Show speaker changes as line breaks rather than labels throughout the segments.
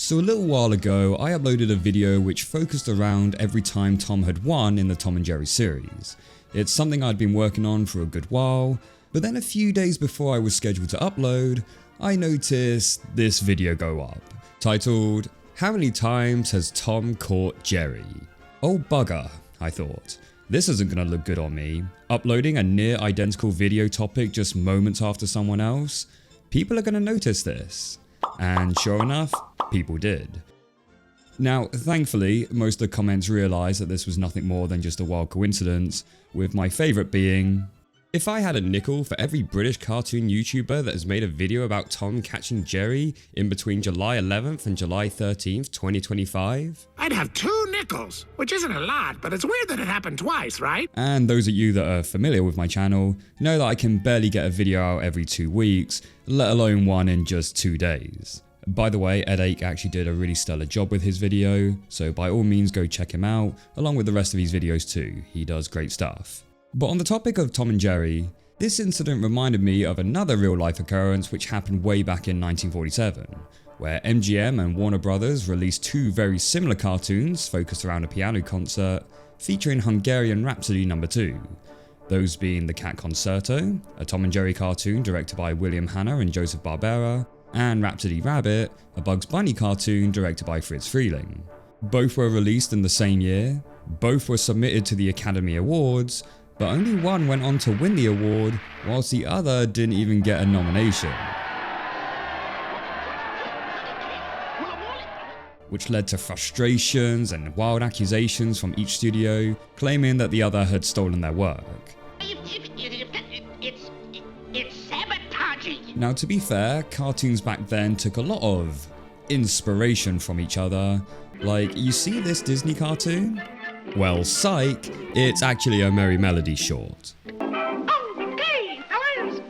So a little while ago, I uploaded a video which focused around every time Tom had won in the Tom and Jerry series. It's something I'd been working on for a good while, but then a few days before I was scheduled to upload, I noticed this video go up, titled, "How many times has Tom caught Jerry?" Oh bugger, I thought. This isn't gonna look good on me. Uploading a near identical video topic just moments after someone else. People are gonna notice this. And sure enough, people did. Now, thankfully, most of the comments realised that this was nothing more than just a wild coincidence, with my favourite being, "If I had a nickel for every British cartoon YouTuber that has made a video about Tom catching Jerry in between July 11th and July 13th, 2025,
I'd have 2 nickels, which isn't a lot, but it's weird that it happened twice, right?"
And those of you that are familiar with my channel know that I can barely get a video out every 2 weeks, let alone one in just 2 days. By the way, Ed Ake actually did a really stellar job with his video, so by all means go check him out, along with the rest of his videos too, he does great stuff. But on the topic of Tom and Jerry, this incident reminded me of another real life occurrence which happened way back in 1947, where MGM and Warner Brothers released 2 very similar cartoons focused around a piano concert featuring Hungarian Rhapsody No2. Those being The Cat Concerto, a Tom and Jerry cartoon directed by William Hanna and Joseph Barbera, and Rhapsody Rabbit, a Bugs Bunny cartoon directed by Fritz Freleng. Both were released in the same year, both were submitted to the Academy Awards, but only one went on to win the award, whilst the other didn't even get a nomination. Which led to frustrations and wild accusations from each studio, claiming that the other had stolen their work.
It's sabotaging!
Now, to be fair, cartoons back then took a lot of inspiration from each other. Like, you see this Disney cartoon? Well, psych, it's actually a Merry Melody short.
Okay, fellas,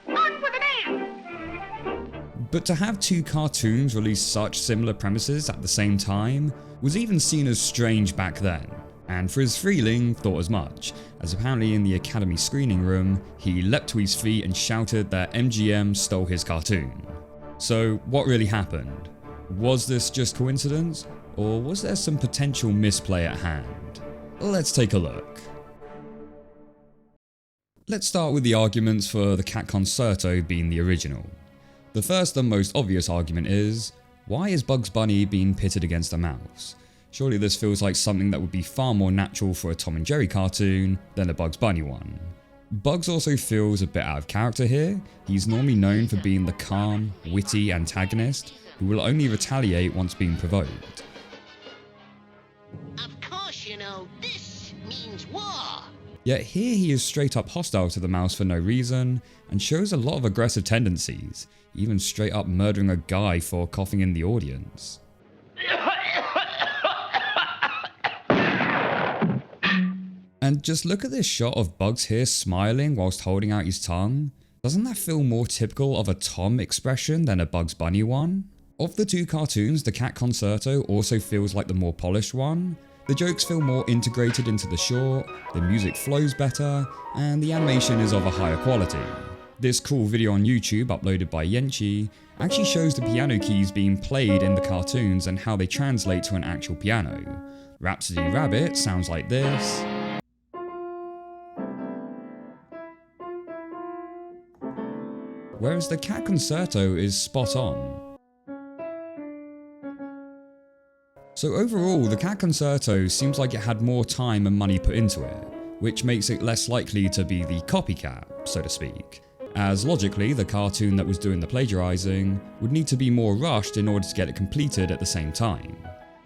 on with the dance!
But to have 2 cartoons release such similar premises at the same time was even seen as strange back then, and Fritz Freleng thought as much, as apparently in the Academy screening room, he leapt to his feet and shouted that MGM stole his cartoon. So what really happened? Was this just coincidence, or was there some potential misplay at hand? Let's take a look. Let's start with the arguments for The Cat Concerto being the original. The first and most obvious argument is, why is Bugs Bunny being pitted against a mouse? Surely this feels like something that would be far more natural for a Tom and Jerry cartoon than a Bugs Bunny one. Bugs also feels a bit out of character here. He's normally known for being the calm, witty antagonist who will only retaliate once being provoked.
Of course, you know, this means war!
Yet here he is straight up hostile to the mouse for no reason, and shows a lot of aggressive tendencies, even straight up murdering a guy for coughing in the audience. And just look at this shot of Bugs here smiling whilst holding out his tongue. Doesn't that feel more typical of a Tom expression than a Bugs Bunny one? Of the 2 cartoons, The Cat Concerto also feels like the more polished one. The jokes feel more integrated into the short, the music flows better, and the animation is of a higher quality. This cool video on YouTube uploaded by Yenchi actually shows the piano keys being played in the cartoons and how they translate to an actual piano. Rhapsody Rabbit sounds like this. Whereas The Cat Concerto is spot on. So overall, The Cat Concerto seems like it had more time and money put into it, which makes it less likely to be the copycat, so to speak, as logically the cartoon that was doing the plagiarizing would need to be more rushed in order to get it completed at the same time.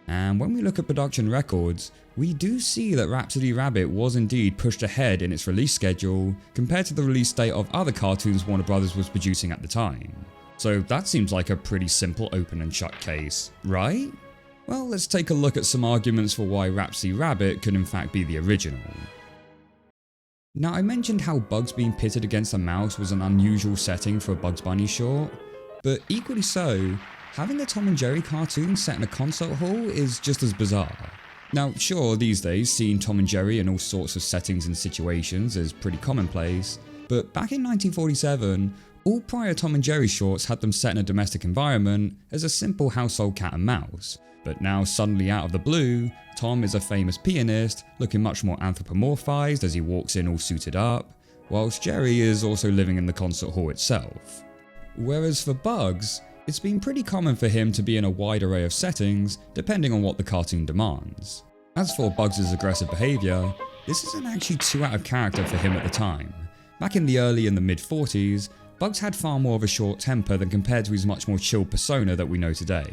And when we look at production records, we do see that Rhapsody Rabbit was indeed pushed ahead in its release schedule compared to the release date of other cartoons Warner Brothers was producing at the time. So that seems like a pretty simple open and shut case, right? Well, let's take a look at some arguments for why Rhapsody Rabbit could in fact be the original. Now, I mentioned how Bugs being pitted against a mouse was an unusual setting for a Bugs Bunny short, but equally so, having a Tom and Jerry cartoon set in a concert hall is just as bizarre. Now, sure, these days seeing Tom and Jerry in all sorts of settings and situations is pretty commonplace, but back in 1947, All prior Tom and Jerry shorts had them set in a domestic environment as a simple household cat and mouse, but now suddenly out of the blue, Tom is a famous pianist looking much more anthropomorphized as he walks in all suited up, whilst Jerry is also living in the concert hall itself. Whereas for Bugs, it's been pretty common for him to be in a wide array of settings depending on what the cartoon demands. As for Bugs' aggressive behaviour, this isn't actually too out of character for him at the time. Back in the early and the mid 40s, Bugs had far more of a short temper than compared to his much more chill persona that we know today.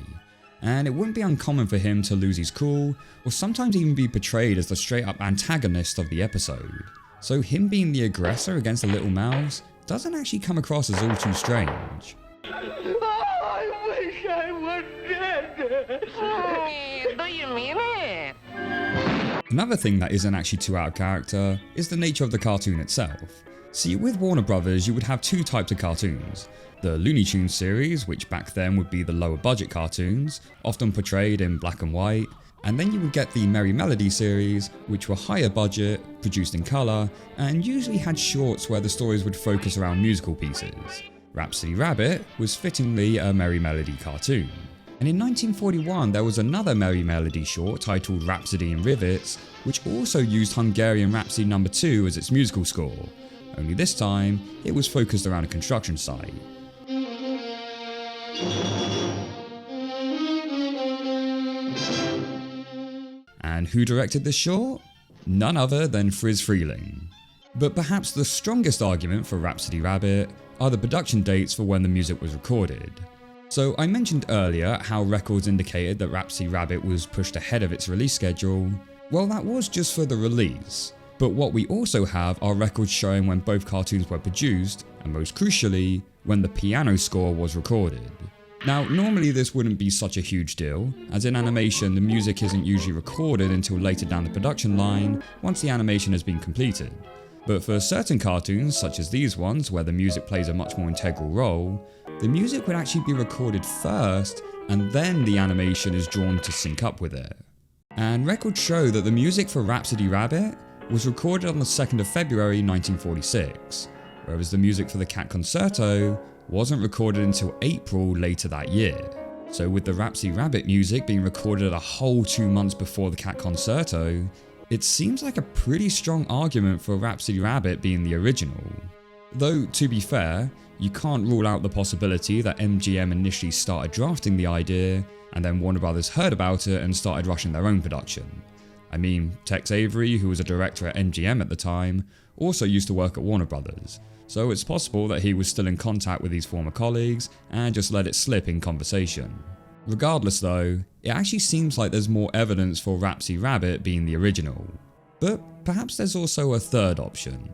And it wouldn't be uncommon for him to lose his cool, or sometimes even be portrayed as the straight up antagonist of the episode. So him being the aggressor against the little mouse doesn't actually come across as all too strange.
I wish I were dead. Do you mean it?
Another thing that isn't actually too out of character is the nature of the cartoon itself. See, with Warner Brothers, you would have two types of cartoons. The Looney Tunes series, which back then would be the lower budget cartoons, often portrayed in black and white, and then you would get the Merry Melody series, which were higher budget, produced in colour, and usually had shorts where the stories would focus around musical pieces. Rhapsody Rabbit was fittingly a Merry Melody cartoon. And in 1941 there was another Merry Melody short titled Rhapsody in Rivets, which also used Hungarian Rhapsody No2 as its musical score, only this time it was focused around a construction site. And who directed this short? None other than Friz Freleng. But perhaps the strongest argument for Rhapsody Rabbit are the production dates for when the music was recorded. So I mentioned earlier how records indicated that Rhapsody Rabbit was pushed ahead of its release schedule. Well, that was just for the release. But what we also have are records showing when both cartoons were produced, and most crucially, when the piano score was recorded. Now, normally this wouldn't be such a huge deal, as in animation the music isn't usually recorded until later down the production line, once the animation has been completed. But for certain cartoons, such as these ones where the music plays a much more integral role, the music would actually be recorded first, and then the animation is drawn to sync up with it. And records show that the music for Rhapsody Rabbit was recorded on the 2nd of February 1946, whereas the music for The Cat Concerto wasn't recorded until April later that year. So with the Rhapsody Rabbit music being recorded a whole 2 months before The Cat Concerto, it seems like a pretty strong argument for Rhapsody Rabbit being the original. Though, to be fair, you can't rule out the possibility that MGM initially started drafting the idea, and then Warner Brothers heard about it and started rushing their own production. I mean, Tex Avery, who was a director at MGM at the time, also used to work at Warner Brothers, so it's possible that he was still in contact with his former colleagues and just let it slip in conversation. Regardless though, it actually seems like there's more evidence for Rhapsody Rabbit being the original. But perhaps there's also a third option.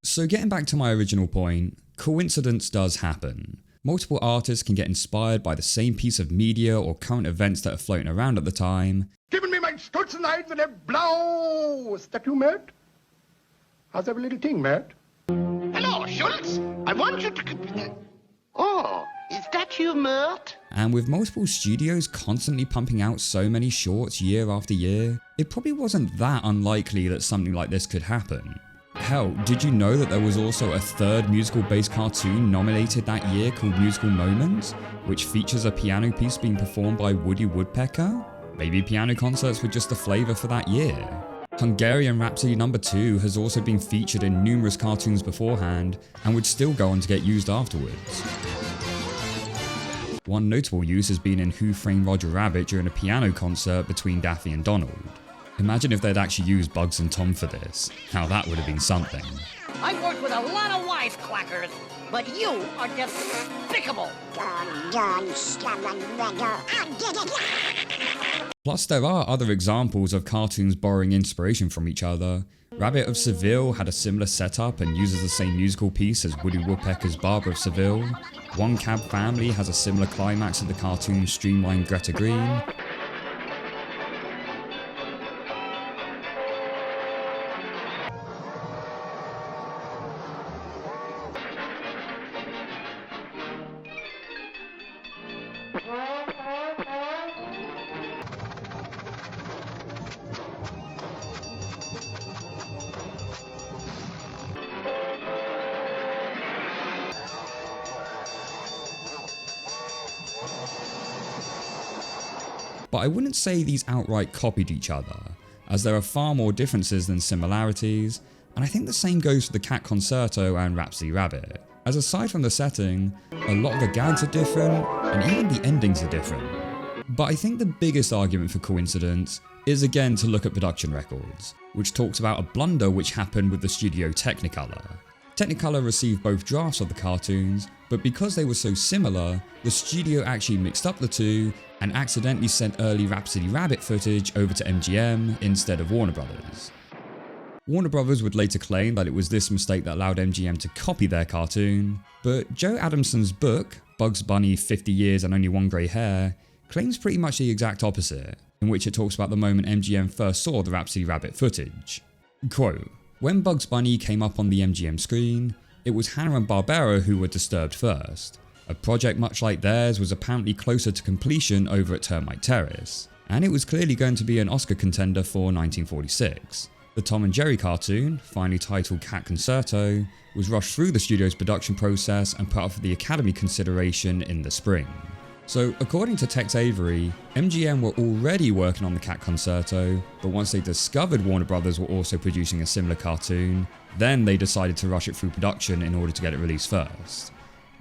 So getting back to my original point, coincidence does happen. Multiple artists can get inspired by the same piece of media or current events that are floating around at the time.
Giving me my Stutzenheit with a blow. Is that you, Matt? How's every little thing, Matt?
Hello, Schultz. I want you to... Oh, is that you, Mert?
And with multiple studios constantly pumping out so many shorts year after year, it probably wasn't that unlikely that something like this could happen. Hell, did you know that there was also a third musical-based cartoon nominated that year called Musical Moments, which features a piano piece being performed by Woody Woodpecker? Maybe piano concerts were just the flavour for that year. Hungarian Rhapsody No2 has also been featured in numerous cartoons beforehand and would still go on to get used afterwards. One notable use has been in Who Framed Roger Rabbit during a piano concert between Daffy and Donald. Imagine if they'd actually used Bugs and Tom for this. How that would have been something.
I've worked with a lot of wisecrackers, but you are despicable.
Plus, there are other examples of cartoons borrowing inspiration from each other. Rabbit of Seville had a similar setup and uses the same musical piece as Woody Woodpecker's Barbara of Seville. One Cab Family has a similar climax to the cartoon Streamlined Greta Green. But I wouldn't say these outright copied each other, as there are far more differences than similarities, and I think the same goes for The Cat Concerto and Rhapsody Rabbit, as aside from the setting, a lot of the gags are different, and even the endings are different. But I think the biggest argument for coincidence is again to look at production records, which talks about a blunder which happened with the studio Technicolor. Technicolor received both drafts of the cartoons, but because they were so similar, the studio actually mixed up the two and accidentally sent early Rhapsody Rabbit footage over to MGM instead of Warner Brothers. Warner Brothers would later claim that it was this mistake that allowed MGM to copy their cartoon, but Joe Adamson's book, Bugs Bunny 50 Years and Only One Grey Hair, claims pretty much the exact opposite, in which it talks about the moment MGM first saw the Rhapsody Rabbit footage. Quote, "When Bugs Bunny came up on the MGM screen, it was Hanna-Barbera who were disturbed first. A project much like theirs was apparently closer to completion over at Termite Terrace, and it was clearly going to be an Oscar contender for 1946. The Tom and Jerry cartoon, finally titled Cat Concerto, was rushed through the studio's production process and put up for the Academy consideration in the spring." So according to Tex Avery, MGM were already working on the Cat Concerto, but once they discovered Warner Brothers were also producing a similar cartoon, then they decided to rush it through production in order to get it released first.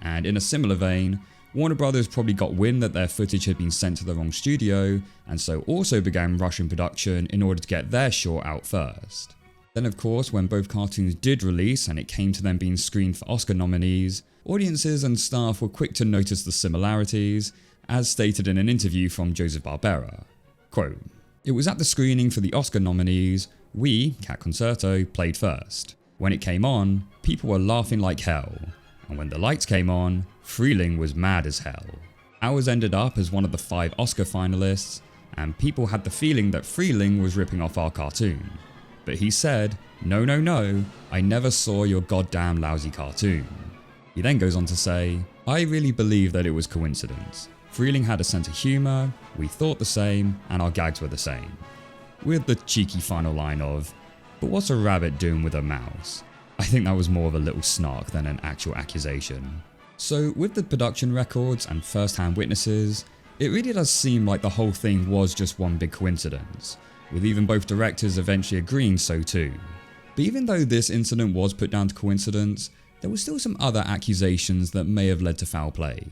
And in a similar vein, Warner Brothers probably got wind that their footage had been sent to the wrong studio, and so also began rushing production in order to get their short out first. Then of course, when both cartoons did release and it came to them being screened for Oscar nominees, audiences and staff were quick to notice the similarities, as stated in an interview from Joseph Barbera. Quote, "It was at the screening for the Oscar nominees, we, Cat Concerto, played first. When it came on, people were laughing like hell, and when the lights came on, Freeling was mad as hell. Ours ended up as one of the 5 Oscar finalists, and people had the feeling that Freeling was ripping off our cartoon. But he said, no, no, no, I never saw your goddamn lousy cartoon." He then goes on to say, "I really believe that it was coincidence. Freeling had a sense of humour, we thought the same, and our gags were the same." With the cheeky final line of, "But what's a rabbit doing with a mouse?" I think that was more of a little snark than an actual accusation. So with the production records and first-hand witnesses, it really does seem like the whole thing was just one big coincidence, with even both directors eventually agreeing so too. But even though this incident was put down to coincidence, there were still some other accusations that may have led to foul play.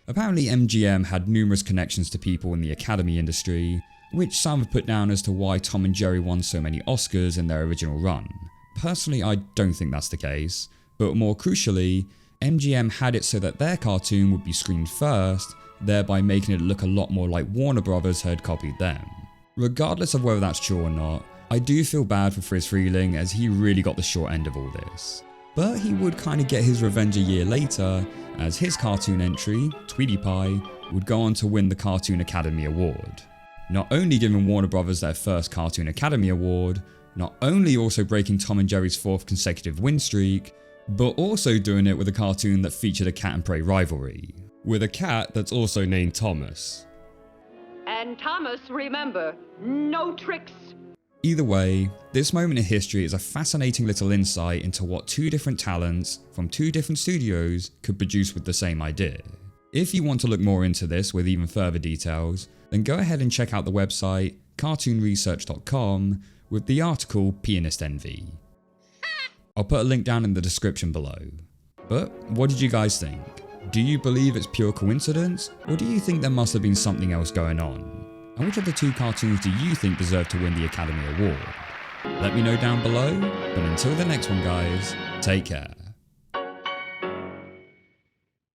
Apparently MGM had numerous connections to people in the Academy industry, which some have put down as to why Tom and Jerry won so many Oscars in their original run. Personally, I don't think that's the case, but more crucially, MGM had it so that their cartoon would be screened first, thereby making it look a lot more like Warner Brothers had copied them. Regardless of whether that's true or not, I do feel bad for Friz Freleng as he really got the short end of all this. But he would kind of get his revenge a year later, as his cartoon entry, Tweety Pie, would go on to win the Cartoon Academy Award. Not only giving Warner Brothers their first Cartoon Academy Award, not only also breaking Tom and Jerry's 4th consecutive win streak, but also doing it with a cartoon that featured a cat and prey rivalry, with a cat that's also named Thomas.
And Thomas, remember, no tricks.
Either way, this moment in history is a fascinating little insight into what 2 different talents from 2 different studios could produce with the same idea. If you want to look more into this with even further details, then go ahead and check out the website cartoonresearch.com with the article Pianist Envy. I'll put a link down in the description below. But what did you guys think? Do you believe it's pure coincidence, or do you think there must have been something else going on? And which of the 2 cartoons do you think deserve to win the Academy Award? Let me know down below, but until the next one guys, take care.